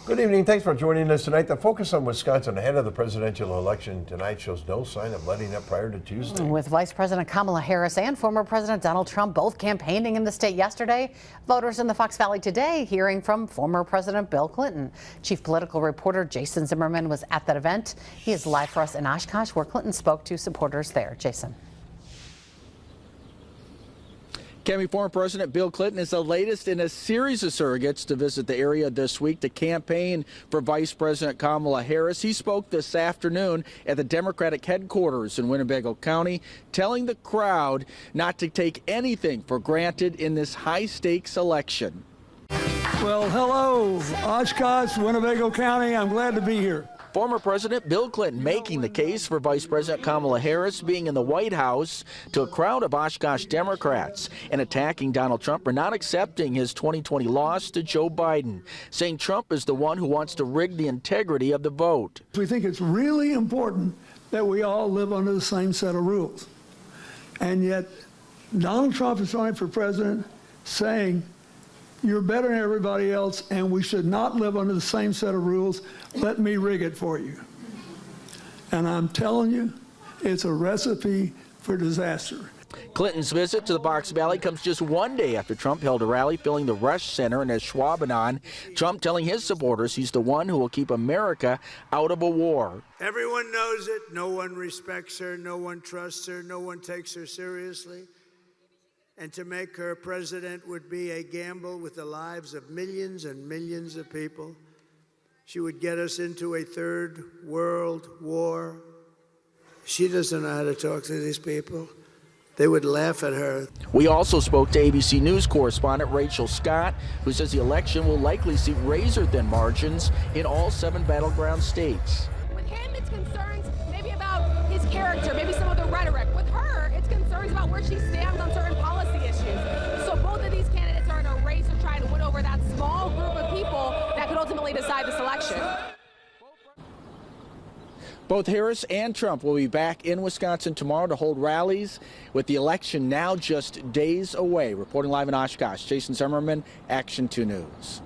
Good evening. Thanks for joining us tonight. The focus on Wisconsin ahead of the presidential election tonight shows no sign of letting up prior to Tuesday. With Vice President Kamala Harris and former President Donald Trump both campaigning in the state yesterday, voters in the Fox Valley today hearing from former President Bill Clinton. Chief political reporter Jason Zimmerman was at that event. He is live for us in Oshkosh, where Clinton spoke to supporters there. Jason. Cami, former President Bill Clinton is the latest in a series of surrogates to visit the area this week to campaign for Vice President Kamala Harris. He spoke this afternoon at the Democratic headquarters in Winnebago County, telling the crowd not to take anything for granted in this high-stakes election. Well, hello, Oshkosh, Winnebago County. I'm glad to be here. Former President Bill Clinton making the case for Vice President Kamala Harris being in the White House to a crowd of Oshkosh Democrats and attacking Donald Trump for not accepting his 2020 loss to Joe Biden, saying Trump is the one who wants to rig the integrity of the vote. We think it's really important that we all live under the same set of rules. And yet, Donald Trump is running for president saying, you're better than everybody else, and we should not live under the same set of rules. Let me rig it for you. And I'm telling you, it's a recipe for disaster. Clinton's visit to the Fox Valley comes just one day after Trump held a rally filling the Rush Center in Ashwaubenon. Trump telling his supporters he's the one who will keep America out of a war. Everyone knows it. No one respects her. No one trusts her. No one takes her seriously. And to make her president would be a gamble with the lives of millions and millions of people. She would get us into a third world war. She doesn't know how to talk to these people. They would laugh at her. We also spoke to ABC News correspondent Rachel Scott, who says the election will likely see razor-thin margins in all 7 battleground states. With him, it's concerns maybe about his character, maybe some of the rhetoric. With her, it's concerns about where she stands on certain policy issues. So both of these candidates are in a race to try to win over that small group of people that could ultimately decide this election. Both Harris and Trump will be back in Wisconsin tomorrow to hold rallies, with the election now just days away. Reporting live in Oshkosh, Jason Zimmerman, Action 2 News.